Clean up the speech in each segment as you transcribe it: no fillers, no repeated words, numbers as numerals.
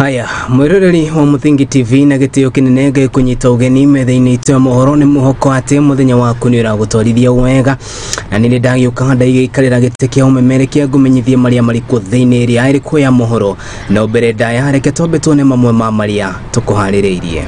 Haya, mwiroreri wa Muthingi TV na gitio kinene kunyita ugeni metha-ini itwa mohoro ni muhoko ati muthenya waku ni uragutwarithia wega na nini ndagiuka ndaigikarira gite kia umemerekia ngumenyithie maria mariku thiini ria iriku ya mohoro no mbere ndaya reke twambe tuone mamwe ma maria tukuhaririirie.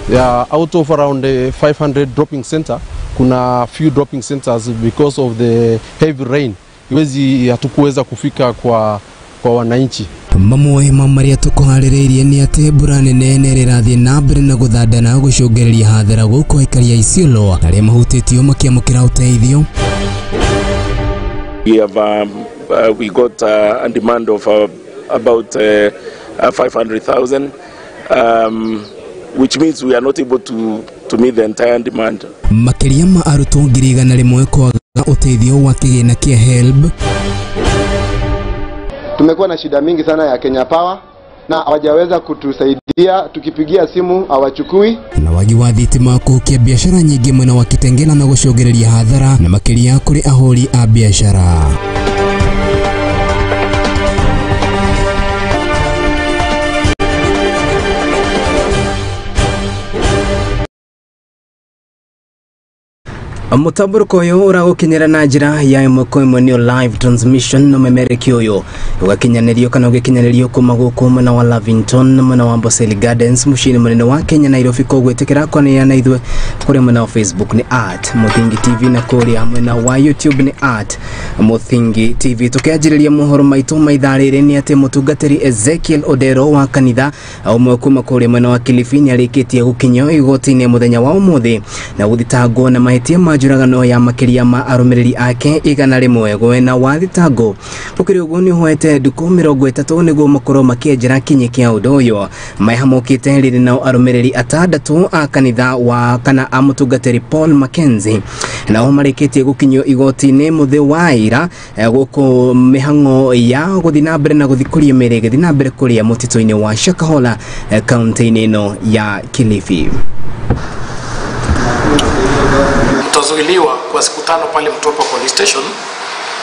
Yeah, out of around 500 dropping center, kuna few dropping centers because of the heavy rain. Iwezi hatukuweza kufika kwa wananchi. Mamwe ma maria tukuhaririirie ni ati mbura nene nerirathie na mbere na guthandana gucungereria hathara guku ikaria Isiolo aria mahutitio makiamukira uteithio. We got a demand of about 500,000, which means we are not able to meet the entire demand. Makiria ma arutwo 100,000 kwaga uteithio wa kigina kia HELB. Tumekuwa na shida mingi sana ya Kenya Power na hawajaweza kutusaidia, tukipigia simu hawachukui. Na wagi wa thitima kuhukia biashara nyingi mwena wa Kitengela na gucogereria hathara na makiria kuri ahuri a biashara. Mutamburuko uyu uragukinyira na njira ya imwe ni live transmission no memerekio uyu ugakinyanirio kana ugikinyanirio kuma guku mwena wa Lavington mwena wa Amboseli Gardens mushini munene wa Kenya Nairobi ko gwetekera kwa ni yana ithwe kuri mwena wa Facebook ni @Muthingi TV na kuri mwena wa YouTube ni @Muthingi TV. Tukiajiriria mohoro maitu maitharire ni ati mutungatiri Ezekiel Odero wa kanitha umwe kuma kuri mwena wa Kilifi ni arikitie gukinyo igoti-ini muthenya wa umuthi na guthitangwo na mahitia majuragano ya makiria ma arumiriri ake 100 gwena wa thitango. Ukiri uguo ni hoete nduku 30 niguo makorwo makienjera kinyi kia undu uyu maihamukite riri na arumiriri 6 a kanitha wa kana a mutungatiri Paul Mackenzie na omarikitie gukinyo igoti-ini muthi wa ira guku mihango ya guthina mbere na guthikuria merege thina mbere kuria mutito-ini wa Shakahola kaunti-ini no ya Kilifi. Mtazuiliwa kwa siku 5 pale Mtwapa Police Station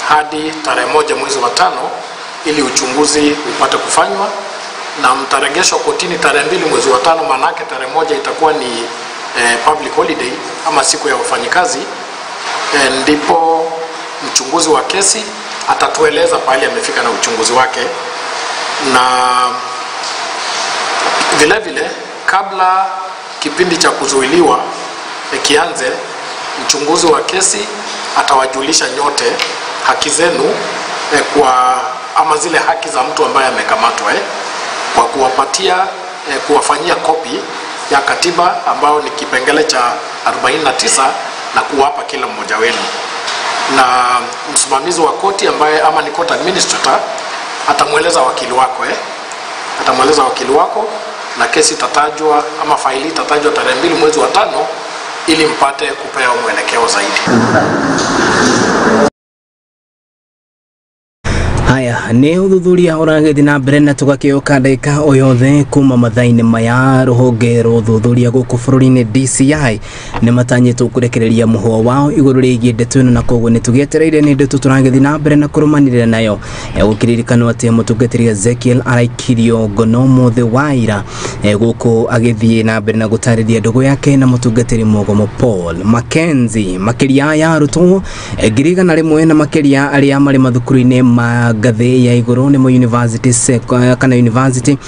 hadi tarehe 1 mwezi wa 5 ili uchunguzi upate kufanywa, na mtaregeshwa kotini tarehe 2 mwezi wa 5, manake tarehe 1 itakuwa ni public holiday ama siku ya wafanyikazi. Ndipo mchunguzi wa kesi atatueleza pale amefika na uchunguzi wake, na vile vile kabla kipindi cha kuzuiliwa kianze, mchunguzi wa kesi atawajulisha nyote haki zenu kwa ama zile haki za mtu ambaye amekamatwa kwa kuwapatia kuwafanyia kopi ya katiba ambao ni kipengele cha 49 na kuwapa kila mmoja wenu, na msimamizi wa koti ambaye ama ni court administrator atamueleza wakili wako atamweleza wakili wako, na kesi tatajwa ama faili tatajwa tarehe 2 mwezi wa 5 ili mpate kupewa mwelekeo zaidi. Haya ni uthuthuria uragethi na mbere na tugakioka ndagika oyothe kuma mathaini maya ruhonge ruthuthuria guku bururi-ini DCI ni matanyitwo kurekereria muhwa wao iguru rigie ndeto ino na koguo ni tugietereire ni ndeto turagethi na mbere na kurumanirira nayo gukiririkana ati mutungatiri Ezekiel araikirio ngono muthi wa ira guku agithie na mbere na gutarithia ndugu yake na mutungatiri mugomo Paul Mackenzie. Makiria ya arutwo 100 na makiria aria mari mathukuru-ini ma gathi ya iguru ni mo university kana university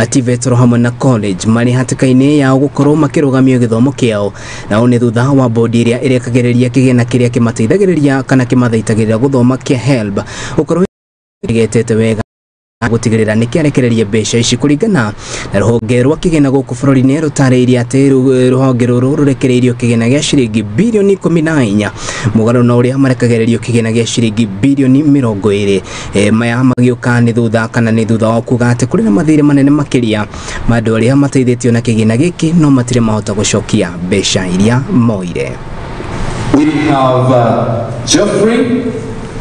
TVET hamwe na college mari hatikaine ya gukorwo makirugamio githomo kiao, na oni thutha wa bodi iria irekagereria kigena kiria kimateithagiriria kana kimathaitagirira guthoma kia HELB ukorwo igetete wega gutigirira ni kiarekereria mbeca ici kuringana na ruhonge rwa kigena guku bururi-ini rutariirie ati ruhonge ruru rurekereirio kigena gia ciringi bilioni 14 mugaro na uria marekagererio kigena gia ciringi bilioni 20 maya magiuka ni thutha kana ni thutha wa kuga ati kuri na mathire manene makiria mandu aria mateithitio na kigena giki no matire mahota gucokia mbeca iria moire. We have Geoffrey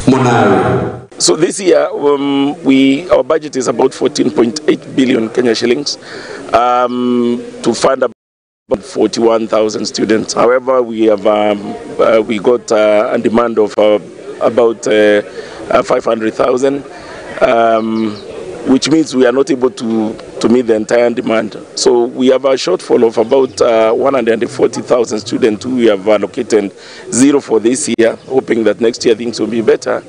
Monari. So this year, our budget is about 14.8 billion Kenya shillings to fund about 41,000 students. However, we have we got a demand of about 500,000, which means we are not able to meet the entire demand. So we have a shortfall of about 140,000 students who we have allocated 0 for this year, hoping that next year things will be better,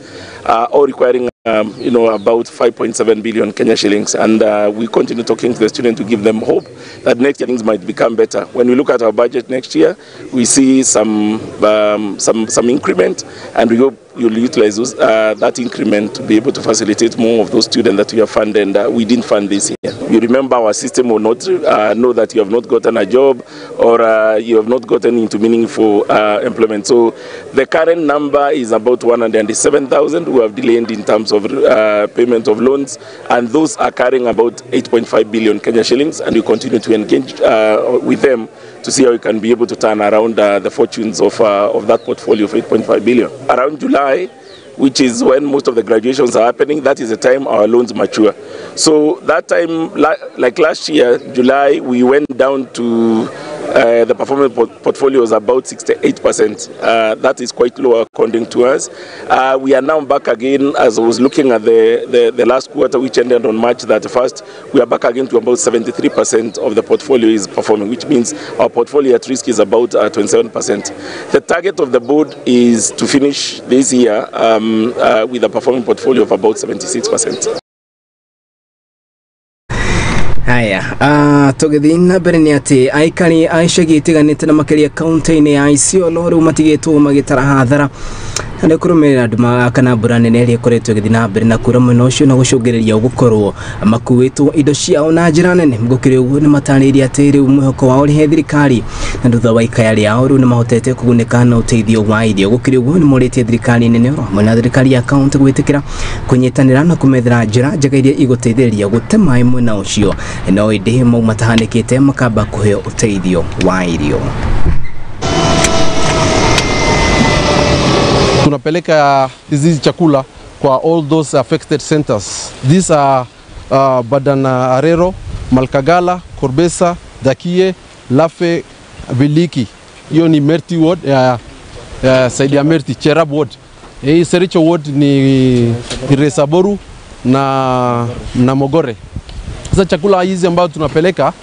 or requiring about 5.7 billion Kenya shillings. And we continue talking to the students to give them hope that next year things might become better. When we look at our budget next year, we see some increment, and we hope you'll utilize that increment to be able to facilitate more of those students that we have funded and we didn't fund this year. You remember, our system will not know that you have not gotten a job or you have not gotten into meaningful employment. So the current number is about 107,000 who have delayed in terms of payment of loans, and those are carrying about 8.5 billion Kenya shillings, and we continue to engage with them to see how we can be able to turn around the fortunes of that portfolio of 8.5 billion. Around July, which is when most of the graduations are happening, that is the time our loans mature. So that time, like last year, July, we went down to the performance portfolio was about 68%. That is quite low according to us. We are now back again, as I was looking at the last quarter, which ended on March 31st, we are back again to about 73% of the portfolio is performing, which means our portfolio at risk is about 27%. The target of the board is to finish this year with a performing portfolio of about 76%. Haya, tugithina mbere ni ati aikari aicagi itiganite na makeria kaunti-ini ya Isiolo riu matigitwo magitara hathara na kurumirira nduma kana mbura nene ria ikoretwo igithina mbere na kura mwena ucio na gucungiriria gukorwo makuitwo indo ciao na njira nene. Mugukiri uguo ni mataniria ati riu mwihoko wao ri he thirikari na ndutha wa ikaya riao riu ni mahotete kuguneka na uteithio wa irio. Gukiri uguo ni moritie thirikari nene mwena thirikari ya kaunti gwitikira kunyitanira na kumethera njira njega iria iguteithiriria gute mai mwena ucio no indi maumatahanikite makamba kuheo uteithio wa irio. Tunapeleka hizi chakula kwa all those affected centers. These are Badana Arero, Malkagala, Korbesa, Dakie, Lafe, Biliki. Hiyo ni Merti ward, Saidi ya Merti, Cherab ward. Hii Sericho ward ni Resaboru na Mogore. Sasa chakula hizi ambayo tunapeleka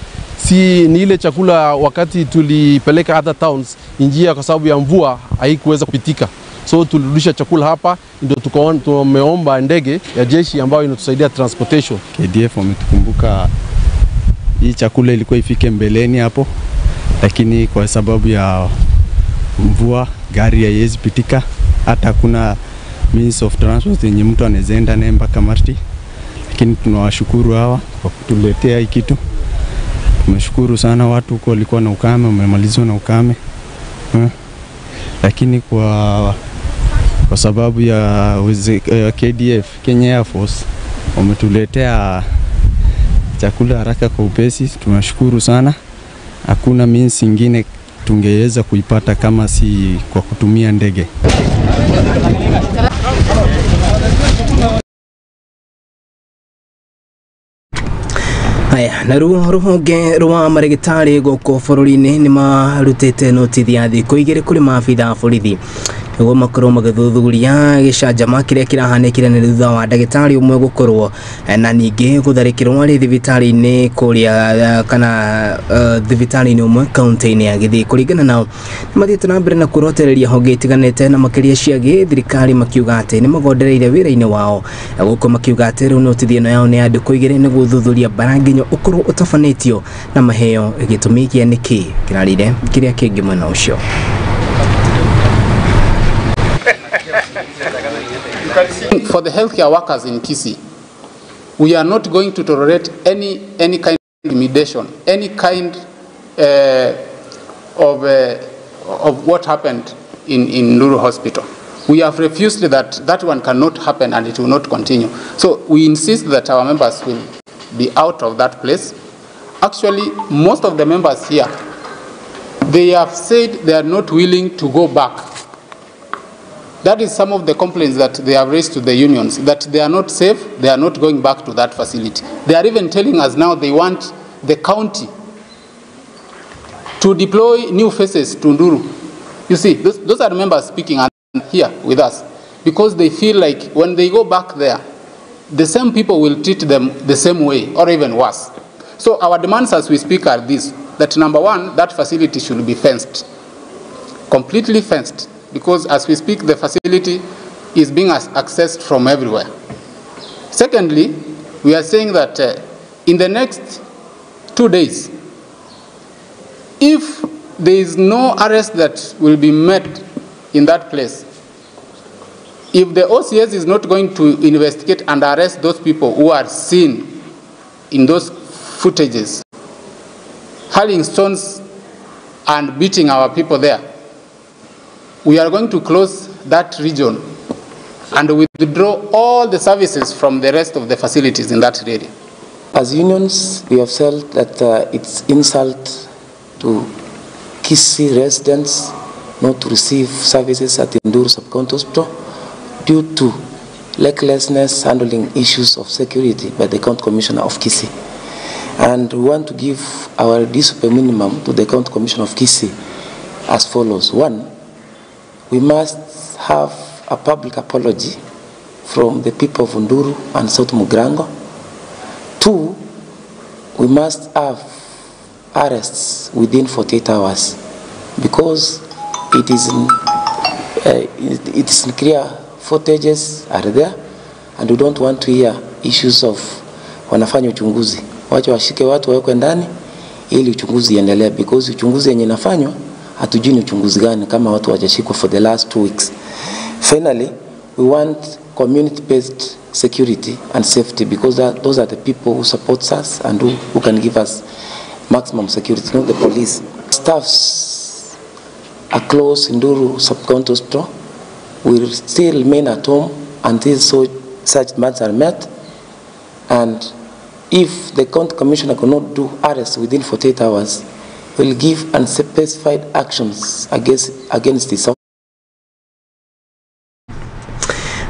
ni ile chakula wakati tulipeleka other towns, njia kwa sababu ya mvua haikuweza kupitika. So tulirudisha chakula hapa, ndio tumeomba ndege ya jeshi ambayo inatusaidia transportation. KDF wametukumbuka hii chakula ilikuwa ifike mbeleni hapo, lakini kwa sababu ya mvua gari haiwezi pitika, hata kuna means of transport yenye mtu anaenda naye mpaka Marti. Lakini tunawashukuru hawa kwa kutuletea hii kitu. Tumeshukuru sana, watu huko walikuwa na ukame, wamemalizwa na ukame. Lakini kwa sababu ya KDF, Kenya Air Force, wametuletea chakula haraka kwa upesi. Tunashukuru sana. Hakuna means ingine tungeweza kuipata kama si kwa kutumia ndege. Haya, na ruhonge rwa marigitari goko bururi-ini ni marutite notisi ya thikũ igĩrĩ kuri maabitha borithi niguo makorwo magĩthuthuria gĩcanjama kĩrĩa kĩrahanĩkire nĩ thutha wa ndagĩtarĩ ũmwe gũkorwo na ningĩ gũtharĩkĩrwo arĩ thibitarĩ-inĩ kũrĩa kana thibitarĩ-inĩ ũmwe kaunti-inĩ ya Gĩthii. Kũringana nao nĩ mathiĩte na mbere na kurotereria honge itiganĩte na makĩria cia gĩthirikari makiuga atĩ nĩ magondereire wĩra-inĩ wao, gũkũ makiuga atĩ rĩu notisi ĩno yao nĩ ya thikũ igĩrĩ nĩguo ũthuthuria baranginyo ũkorwo ũtabanĩtio na maheo gĩtũmi kĩa nĩkĩ kĩrarire kĩrĩa kĩngĩ mwena ũcio. For the healthcare workers in Kisii, we are not going to tolerate any kind of intimidation, any kind of what happened in Nuru Hospital. We have refused that one cannot happen and it will not continue. So we insist that our members will be out of that place. Actually, most of the members here, they have said they are not willing to go back. That is some of the complaints that they have raised to the unions, that they are not safe, they are not going back to that facility. They are even telling us now they want the county to deploy new faces to Nduru. You see, those are members speaking here with us. because they feel like when they go back there, the same people will treat them the same way or even worse. So our demands as we speak are this, that number one, that facility should be fenced, completely fenced, because as we speak, the facility is being accessed from everywhere. Secondly, we are saying that in the next 2 days, if there is no arrest that will be made in that place, if the OCS is not going to investigate and arrest those people who are seen in those footages, hurling stones and beating our people there, we are going to close that region and withdraw all the services from the rest of the facilities in that area. As unions, we have felt that it's insult to Kisii residents not to receive services at the Nduru Sub-County Hospital due to recklessness handling issues of security by the County Commissioner of Kisii. And we want to give our super minimum to the County Commissioner of Kisii as follows. One, we must have a public apology from the people of Nduru and South Mugrango. Two, we must have arrests within 48 hours because it is in clear footages are there, and we don't want to hear issues of wanafanya uchunguzi. Wacha washike watu wawekwe ndani ili uchunguzi iendelee, because uchunguzi yenye inafanywa hatujui ni uchunguzi gani kama watu wajashikwa for the last 2 weeks. Finally, we want community-based security and safety because those are the people who support us and who can give us maximum security, not the police. Staffs are close in Nduru Sub-County Hospital will still remain at home until such demands are met, and if the County Commissioner cannot do arrests within 48 hours, will give unspecified actions against this.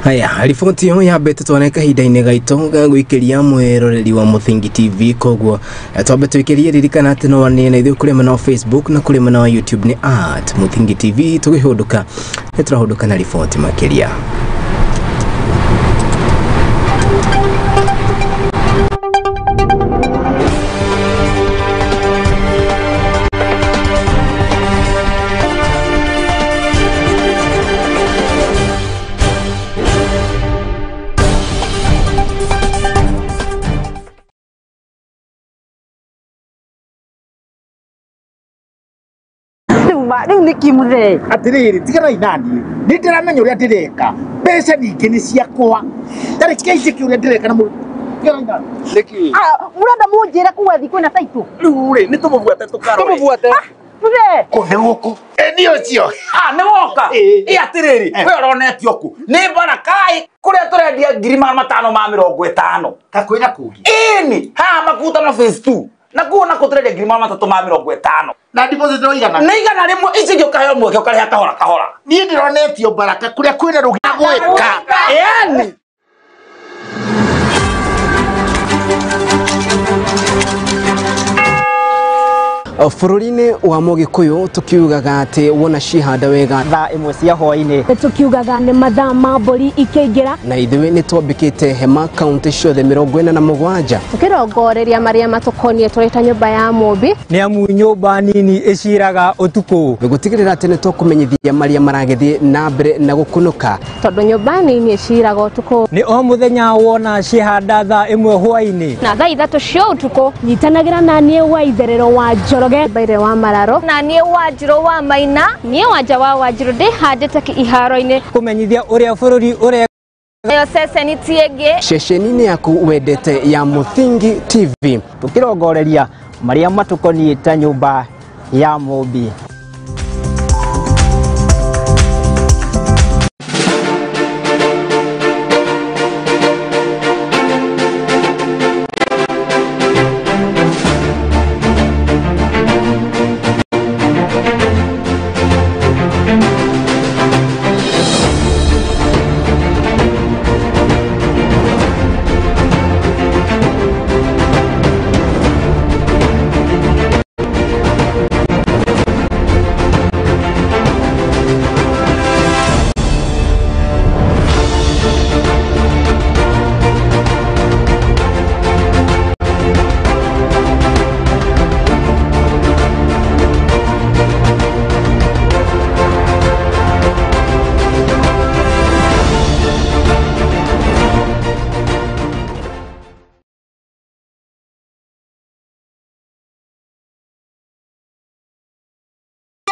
Haya, riboti yo yambete twaneka hinda-inĩ gaitũ ga gwĩkĩria mwĩroreri wa Muthingi TV, koguo twambe twĩkĩrie ririkana atĩ no wanĩe na ithuĩ kũrĩ mwena wa Facebook na kũrĩ mwena wa YouTube nĩ @Muthingi TV. Tũgĩhũndũka nĩ tũrahũndũka na riboti makĩria. Riu niki muthe atiriri tigana inani ni ndiramenya uria ndireka mbeca ningi ni ciakwa ndari kiaici ki uria ndireka na mu tigana inani niki murenda munjira kuwa thiku na taitu riu ri ni tumubuate tukaroe muthe kone guku nio cio ni woka atiriri we uronetio ku ni barakai kuria turendia 550 kakwira kugi ini ha makuta na phase 2 na kuona kuturendia 350 na deposit no igana ni igana rimwe ici gyo kayo mweke ukari kahora ni ndironetio baraka kuria kwina rugia gweka yani Bũrũri-inĩ wa Mũgĩkũyũ tukiugaga atĩ wona cihanda wega thaa imwe cia hwaĩ-inĩ tukiugaga nĩ mathaa ma mbũri ikĩingĩra na ithuĩ nĩ twambĩkĩte hema kaunti ciothe 47 tukirongoreria marĩa matukonie tũrĩ ta nyũmba ya mũmbi nĩ amu nyũmba nini ĩciraga ũtukũ gũtigĩrĩra atĩ nĩ tũkũmenyithia marĩa maragĩthiĩ na mbere na gũkunũka tondũ nyũmba nini ĩciraga ũtukũ nĩ o mũthenya wona cihanda thaa ĩmwe hwaĩ-inĩ na thaa 3 cia ũtukũ nyitanagĩra na niĩ wa itherero wa Njoroge Baire wa Mararo na niĩ wa Njiro wa Maina niĩ wanja wa Wanjiru ndihandĩte iharo-inĩ kũmenyithia ũrĩa bũrũri ũrĩa yo ceceni tiĩngĩ ceceni-inĩ yaku wendete ya Muthingi TV tukirongoreria marĩa matukoniĩ ta nyũmba ya mũmbi.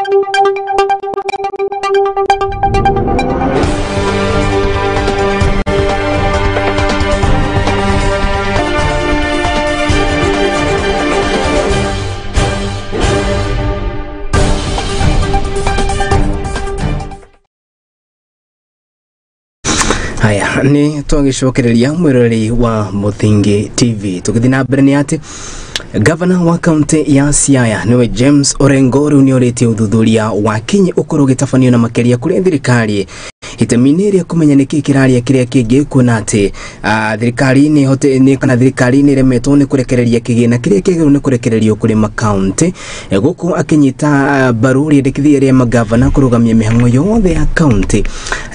Haya ni twagicokereria mwirori wa Muthingi TV tukithina mbere ni ati Governor wa kaunti ya Siaya niwe James Orengo riu nioritie uthuthuria wa kinyi ukoro gitafanio na makeria kuri thirikari itemini ria kumenya niki kiraria kiria kingi kuna ati thirikari ni hote ni kana thirikari ni remetwo ni kurekereria kigina kiria kigiru ni kurekererio kuri makaunti guku akinyita baruri ndikithia ria magavana kurugamia mihango yothe ya kaunti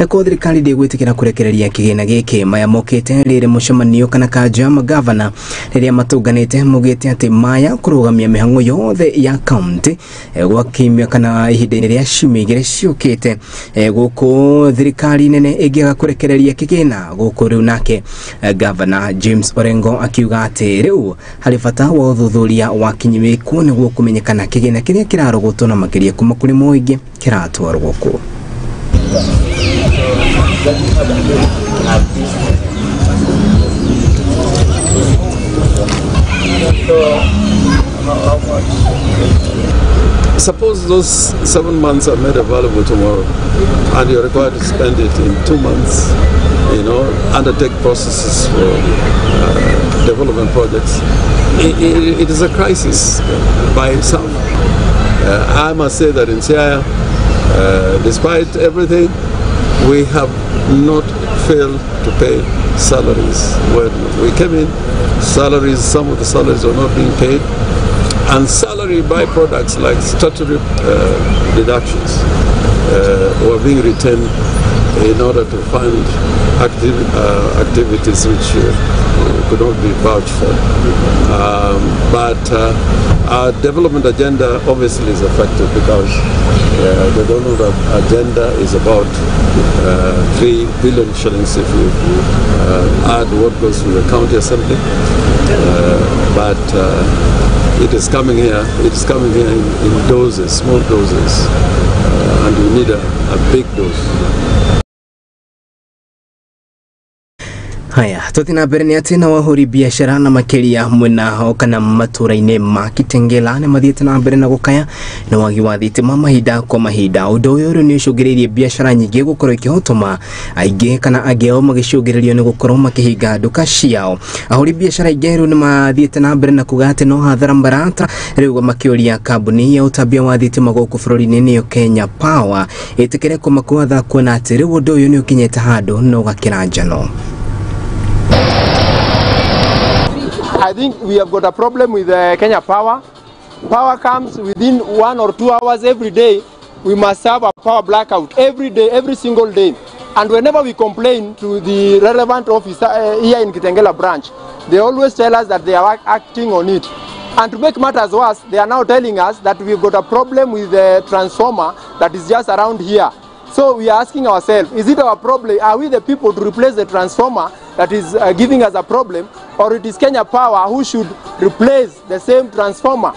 ko thirikari ndigwitikira kurekereria kigina giki maya mokete riri mucemanio kana kanja magavana riria matuganite mugite ati maya kurugamia mihango yothe ya kaunti gwakimya kana ihinda ria cimigire ciukite guku thirikari nene igiaga kurekereria kigina guku riu nake Governor James Orengo akiuga ati riu hari bata wa uthuthuria wa kinyimiku niguo kumenyekana kigina kiria kirarogotwo na makiria kuma kuri muingi kiratwarwo guku. Suppose those 7 months are made available tomorrow and you're required to spend it in 2 months, undertake processes for development projects. It is a crisis by itself. I must say that in Siaya, despite everything, we have not failed to pay salaries. When we came in, some of the salaries are not being paid, and salary byproducts like statutory deductions were being retained in order to fund activities which could not be vouched for. But our development agenda obviously is affected because the development agenda is about 3 billion shillings if you add what goes to the county assembly. It is coming here in doses, small doses, and we need a big dose. Haya, tutina mbere ni ati na wahuri biashara na makeria mwena kana maturaine ma Kitengela ne mathiete na mbere na gukaya na wagi wa thitima mahinda kwa mahinda undu uyu ni ucungiririe biashara nyingi gukorwo ikihotoma aingi kana ageo magicungiririo ni gukorwo makihinga nduka ciao. Ahuri biashara ingi ni mathiete na mbere na kuga ati no hathara mbarata riu makioria kambuni ya utambia wa thitima guku bururi-ini niyo Kenya Power itikire kumakuatha kuona ati riu undu uyu ni ukinyete handu no gakira njano. I think we have got a problem with Kenya Power. Power comes within 1 or 2 hours every day. We must have a power blackout every day, every single day. And whenever we complain to the relevant officer here in Kitengela branch, they always tell us that they are acting on it. And to make matters worse, they are now telling us that we've got a problem with the transformer that is just around here. So we are asking ourselves, is it our problem? Are we the people to replace the transformer that is giving us a problem, or it is Kenya Power who should replace the same transformer?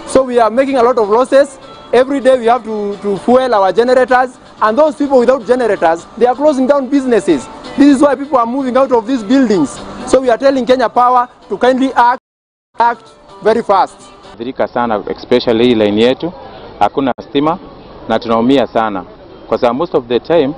So we are making a lot of losses. Every day we have to fuel our generators, and those people without generators, they are closing down businesses. This is why people are moving out of these buildings. So we are telling Kenya Power to kindly act very fast. Dhirika sana, especially line yetu, hakuna stima na tunaumia sana. Kwa sababu most of the time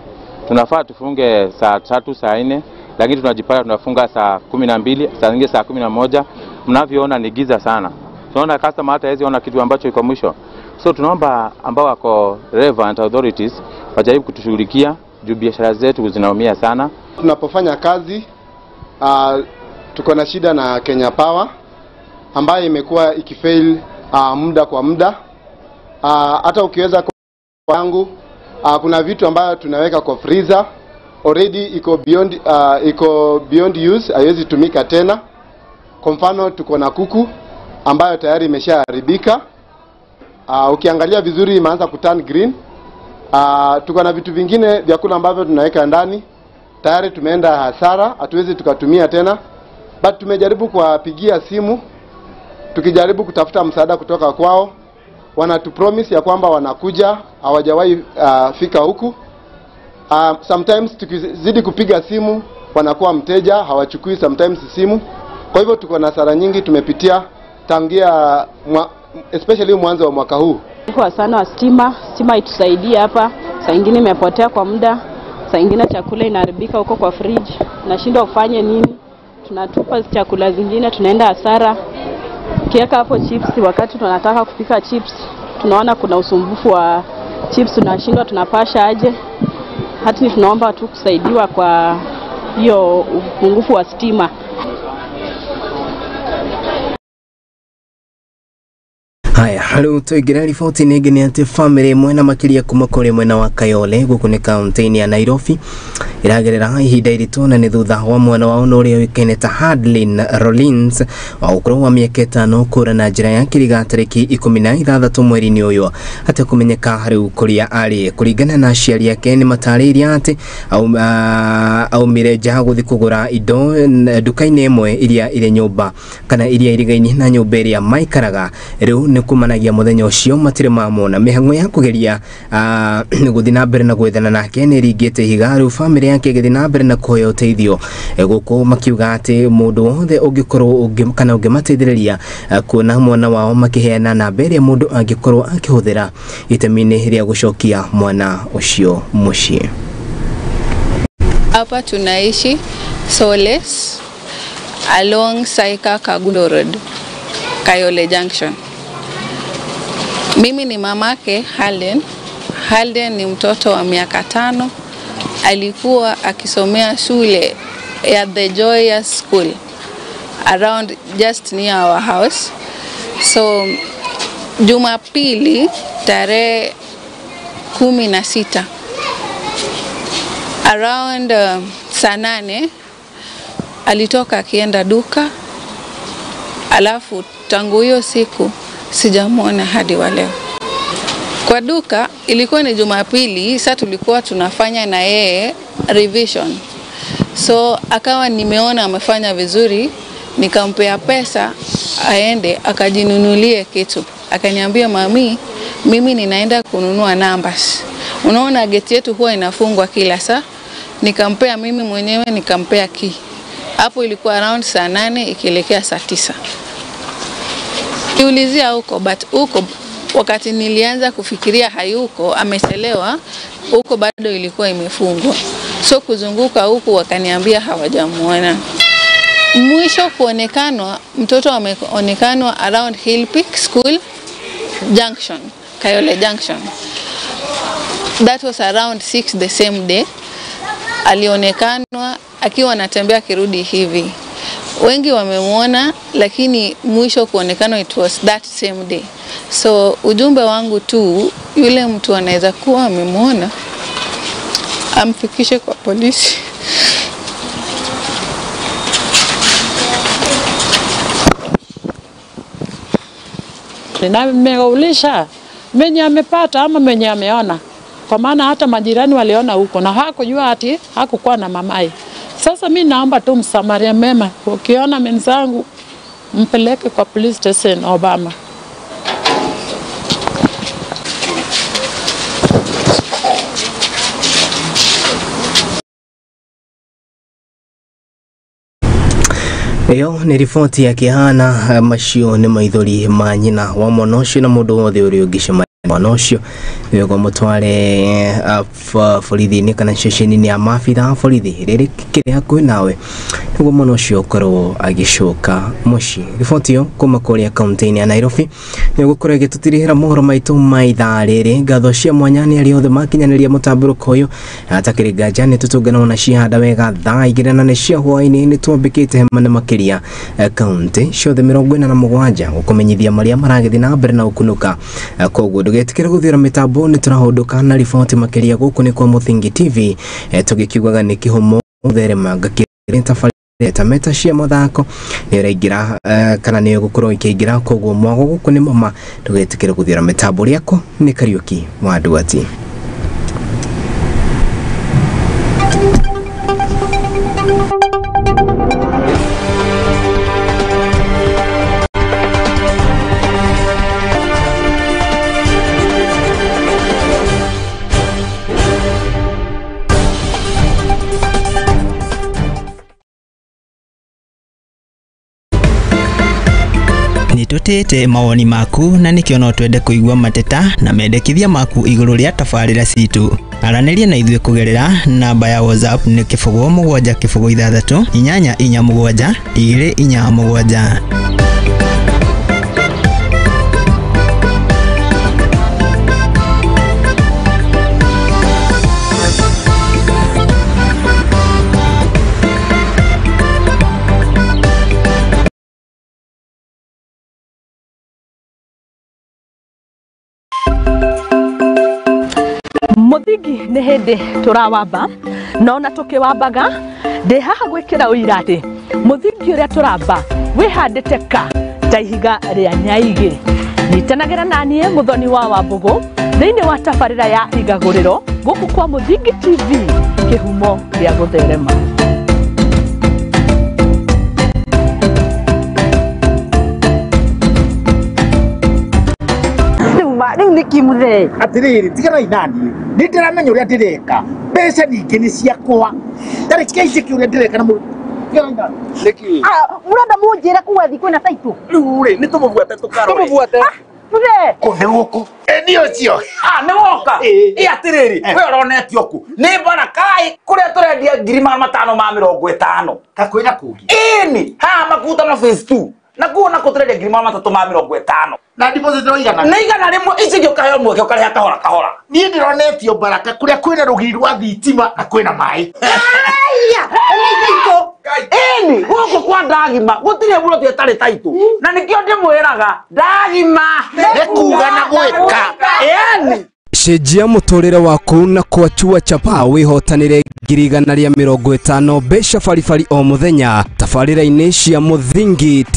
tunafaa tufunge saa 3 saa 4, lakini tunajipata tunafunga saa 12, saa nyingine saa 11. Mnavyoona ni giza sana. Tunaona customer hata hawezi ona kitu ambacho iko mwisho. So tunaomba ambao wako relevant authorities wajaribu kutushughulikia juu biashara zetu zinaumia sana. Tunapofanya kazi tuko na shida na Kenya Power ambayo imekuwa ikifail muda kwa muda. Hata ukiweza kwangu kuna vitu ambayo tunaweka kwa freezer already iko beyond use, haiwezi tumika tena. Kwa mfano tuko na kuku ambayo tayari imeshaharibika. Ukiangalia vizuri imeanza kuturn green. Tuko na vitu vingine vyakula ambavyo tunaweka ndani tayari tumeenda hasara, hatuwezi tukatumia tena. But tumejaribu kuwapigia simu tukijaribu kutafuta msaada kutoka kwao, wanatupromise ya kwamba wanakuja, hawajawahi fika huku. Sometimes tukizidi kupiga simu wanakuwa mteja, hawachukui sometimes simu. Kwa hivyo tuko na hasara nyingi tumepitia tangia especially mwanzo wa mwaka huu. Kwa sana wa stima itusaidie hapa. Saa nyingine imepotea kwa muda, saa nyingine chakula inaharibika huko kwa fridge. Nashindwa ufanye nini? Tunatupa chakula zingine, tunaenda hasara. Kiweka hapo chips, wakati tunataka kupika chips, tunaona kuna usumbufu wa chips, tunashindwa tunapasha aje. Hata tunaomba tu kusaidiwa kwa hiyo upungufu wa stima. Haya, halu tuigira riboti ningi ni ati family mwena makiria kuma kuri mwena wa Kayole guku ni kaunti ya Nairobi iragerera ihinda iritu na ni thutha wa mwana wao no ria wikene ta Hadlin Rollins wa ukuru wa miaka 5 kura na njira ya kiriga tariki 16 mweri-ini uyu ate kumenyeka hari kuria ari kuringana na aciari yake ni matariria ati au mireja guthi kugura indo duka-ini imwe iria ire nyumba kana iria irigaini na nyumba iria maikaraga riu ni kumanagia muthenya ucio matire mamona mihango ya kugeria guthi na mbere na gwethana nake ni ringite higa riu family yake githi na mbere na kuhoya uteithio guku makiuga ati mundu wothe ungikorwo kana ungimateithĩrĩria kuona mwana wao makiheana na mbere mundu angikorwo akihuthira itemi-ini ria gucokia mwana ucio mucii. Hapa tunaishi Soles along Saika Kagundo Road, Kayole Junction. Mimi ni mamake Halden. Halden ni mtoto wa miaka 5. Alikuwa akisomea shule ya The Joyous School around just near our house. So Jumapili tarehe 16 around saa 8 alitoka akienda duka, alafu tangu hiyo siku sijamuona hadi wa leo. Kwa duka ilikuwa ni Jumapili, sasa tulikuwa tunafanya na yeye revision. So akawa nimeona amefanya vizuri, nikampea pesa aende akajinunulie kitu. Akaniambia, mami, mimi ninaenda kununua numbers. Unaona geti yetu huwa inafungwa kila saa. Nikampea mimi mwenyewe, nikampea key. Hapo ilikuwa around saa 8 ikielekea saa 9. Niulizia huko, but huko wakati nilianza kufikiria hayuko, amechelewa, huko bado ilikuwa imefungwa. So kuzunguka huko wakaniambia hawajamuona. Mwisho kuonekanwa, mtoto ameonekanwa around Hill Peak School Junction, Kayole Junction. That was around 6 the same day. Alionekanwa akiwa anatembea kirudi hivi. Wengi wamemuona, lakini mwisho kuonekana it was that same day. So ujumbe wangu tu, yule mtu anaweza kuwa amemuona, amfikishe kwa polisi. Nimeulisha mwenye amepata ama mwenye ameona, kwa maana hata majirani waliona huko na hakujua ati hakukuwa na mamai. Sasa mimi naomba tu msamaria mema, ukiona mwenzangu mpeleke kwa police station Obama. Iyo ni riboti ya kihana macio ni maithori ma nyina wa mwana ucio na mundu wothe uri ungicema mwana ucio nigo mutware borithi-ini kana ceceni-ini ya mabitha borithi riri kiri hakuhi nawe nigo mwana ucio ukorwo agicoka mucii. Riboti iyo kuma kuria kaunti-ini ya Nairobi nigo kuria gitutirihira mohoro maitu ma ithaa riri. Ngatho cia mwanya ni ari othe makinyaniria mutamburuko uyu atakiri nganja ni tutungana na cihanda wega thaa igiri na ni cia hwaini ni twambikite hemane makiria kaunti ciothe 47 gukumenyithia maria maragithi na mbere na ukunuka. Koguo ndugetikire guthira mitambo ni turahunduka na riboti makiria guku ni kwa Muthingi TV tugikiugaga ni kihumo therema ngakire tafari meta cia mathako iraingira kana ni gukorwo ikiingira. Koguo mwago guku ni mama ndugetikire guthira mitambo riako ni Kariuki wa Nduati. nitutite mawoni maku na nikio no twende kuigua mateta na mendekithia maku iguru ria tafarira citu. Araniria na ithuĩ kugerera namba ya WhatsApp ni 0776 Muthingi nĩ hĩndĩ tũrawamba nona tũkĩwambaga ndĩ haha gwĩkĩra ũira atĩ mũthingi ũrĩa tũramba wĩhandĩte ka ta ihiga rĩa nyaigĩ. Nyitanagĩra naniĩ Mũthoni wa Wambũgũ thĩinĩ wa tabarĩra ya igagũrĩro gũkũ kwa Mũthingi TV, kĩhumo gĩa gũtherema. Rĩu nĩkĩ mũthee? Atĩrĩrĩ, tigana inani. Nĩndĩramenya ũrĩa ndĩreka. Mbeca ningĩ nĩ ciakwa. Tarĩ kĩici ũrĩa ndĩreka na nĩkĩ? Mũrenda mũnjĩre kuga thiĩ kwĩna taitũ. Rĩu rĩ, nĩtũmũbuate tũkarore. Tũmũbuate. Mũthee. Kũnĩ gũkũ. Nĩ ũcio. Nĩ woka. Atĩrĩrĩ, we ũronetio ku. Nĩ mbara kai kũrĩa tũrendia 550. Ta kwĩna kũngĩ. Ĩni, haha makuta na phase 2. Na kuona ko tũrendia 350. Na deposit no igana. Nĩ igana rĩmwe ici gĩũkahe ũmwe gĩũkareha kahora kahora. Niĩ ndĩronetio Baraka kũrĩa kwĩna rũgiri rwa thitima na kwĩna maĩ. Aya! Ĩni, gũkũ kwa Ndagima gũtirĩ mũndũ ũtarĩ taitũ. Na nĩkĩo ndĩmwĩraga Ndagima nĩ kuga na gwĩka. Ĩni. Cenjia mũtũrĩre waku na kwachua chapa wihotanire 150 mbeca baribari o muthenya tabarĩra-inĩ cia Mũthingi